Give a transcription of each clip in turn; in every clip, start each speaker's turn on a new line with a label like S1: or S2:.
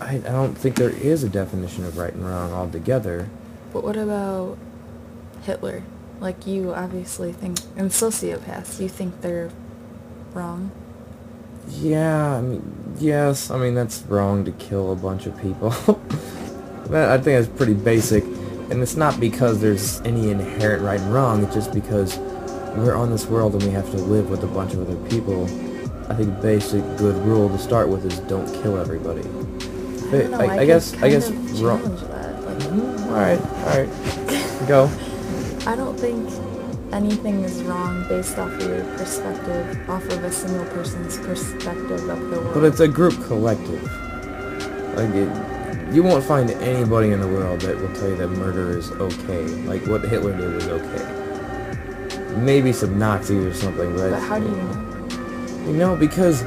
S1: I don't think there is a definition of right and wrong altogether.
S2: But what about Hitler? Like, you obviously think, and sociopaths, you think they're wrong?
S1: Yeah, I mean, yes, I mean, that's wrong to kill a bunch of people. I think that's pretty basic, and it's not because there's any inherent right and wrong, it's just because we're on this world and we have to live with a bunch of other people. I think the basic good rule to start with is don't kill everybody.
S2: I don't know,
S1: I guess
S2: wrong.
S1: wrong.
S2: That. Like,
S1: Alright, go.
S2: I don't think anything is wrong based off of your perspective, off of a single person's perspective of the world.
S1: But it's a group collective. Like, you won't find anybody in the world that will tell you that murder is okay. Like, what Hitler did was okay. Maybe some Nazis or something,
S2: but how do you know?
S1: You know, because...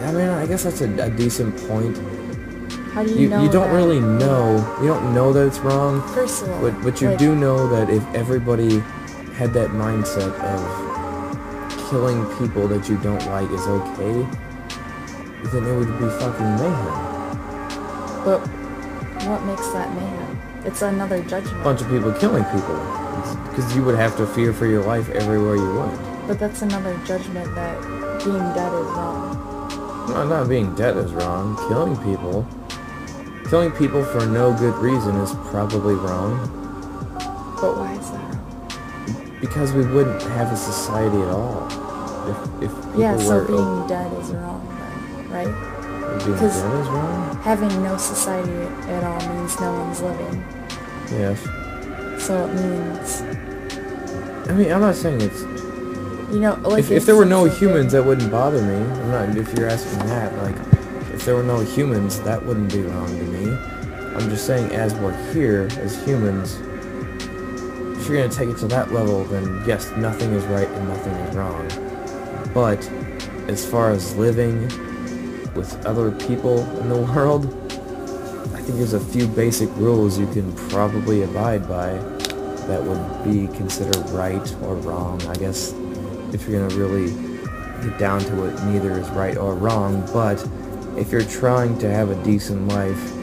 S1: I mean, I guess that's a decent point.
S2: How do you know
S1: you don't
S2: that?
S1: really know. You don't know that it's wrong.
S2: First of all,
S1: but you do know that if everybody had that mindset of killing people that you don't like is okay, then it would be fucking mayhem.
S2: But what makes that mayhem? It's another judgment.
S1: A bunch of people killing people. Because you would have to fear for your life everywhere you went.
S2: But that's another judgment that being dead is wrong.
S1: No, not being dead is wrong. Killing people for no good reason is probably wrong.
S2: But why is that wrong?
S1: Because we wouldn't have a society at all. If people
S2: yeah, so
S1: were
S2: being dead is wrong then, right?
S1: Being dead is wrong?
S2: Having no society at all means no one's living.
S1: Yes.
S2: So it means...
S1: I mean, I'm not saying it's...
S2: You know, like...
S1: If there were no humans, that wouldn't bother me. I'm not, if you're asking that, like... If there were no humans, that wouldn't be wrong to me. I'm just saying, as we're here, as humans, if you're going to take it to that level, then yes, nothing is right and nothing is wrong. But, as far as living with other people in the world, I think there's a few basic rules you can probably abide by that would be considered right or wrong. I guess, if you're going to really get down to it, neither is right or wrong, but if you're trying to have a decent life,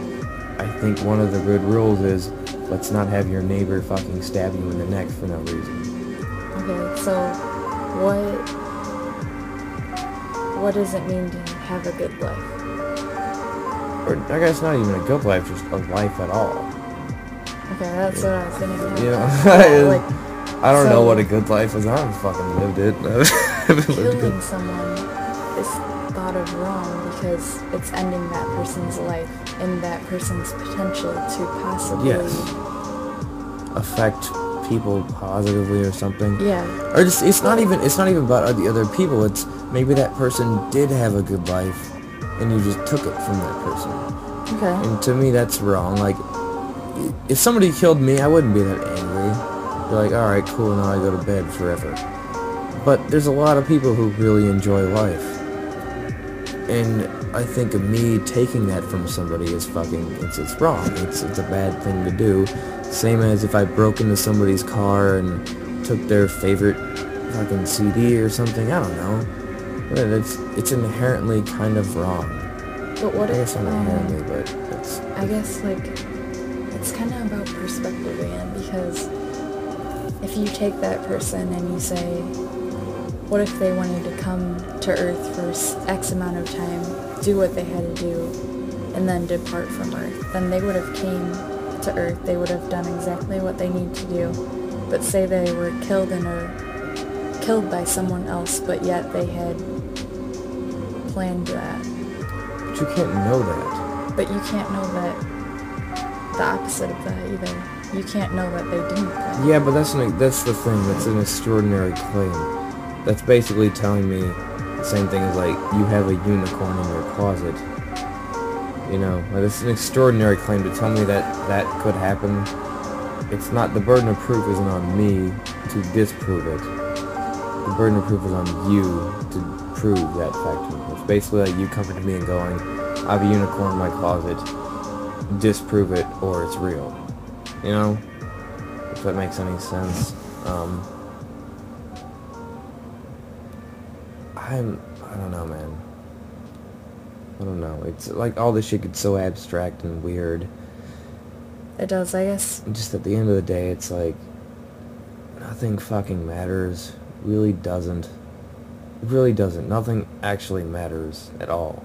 S1: I think one of the good rules is, let's not have your neighbor fucking stab you in the neck for no reason.
S2: Okay, so what does it mean to have a good life?
S1: Or, I guess not even a good life, just a life at all.
S2: Okay, that's what I was thinking.
S1: Yeah, I don't know what a good life is. I haven't fucking lived it.
S2: Killing someone is thought of wrong because it's ending that person's life and that person's potential to possibly
S1: affect people positively or something.
S2: Yeah.
S1: Or just it's not even about the other people. It's maybe that person did have a good life and you just took it from that person.
S2: Okay.
S1: And to me that's wrong. Like, if somebody killed me, I wouldn't be that angry. Be like, alright, cool, now I go to bed forever. But there's a lot of people who really enjoy life. And I think me taking that from somebody is it's wrong. It's a bad thing to do. Same as if I broke into somebody's car and took their favorite fucking CD or something. I don't know. But it's inherently kind of wrong.
S2: But what
S1: I guess not inherently, but it's...
S2: I guess, like, it's kind of about perspective again, because if you take that person and you say, what if they wanted to come to Earth for X amount of time, do what they had to do, and then depart from Earth? Then they would have came to Earth, they would have done exactly what they need to do. But say they were killed killed by someone else, but yet they had planned that.
S1: But you can't know that.
S2: But you can't know that the opposite of that either. You can't know that they didn't plan.
S1: Yeah, but that's the thing. That's an extraordinary claim. That's basically telling me the same thing as, like, you have a unicorn in your closet. You know, like, it's an extraordinary claim to tell me that could happen. It's not, the burden of proof isn't on me to disprove it. The burden of proof is on you to prove that fact. It's basically like you coming to me and going, I have a unicorn in my closet, disprove it or it's real. You know? If that makes any sense. I don't know, man. I don't know. It's like all this shit gets so abstract and weird.
S2: It does, I guess.
S1: Just at the end of the day, it's like nothing fucking matters. Really doesn't. It really doesn't. Nothing actually matters at all.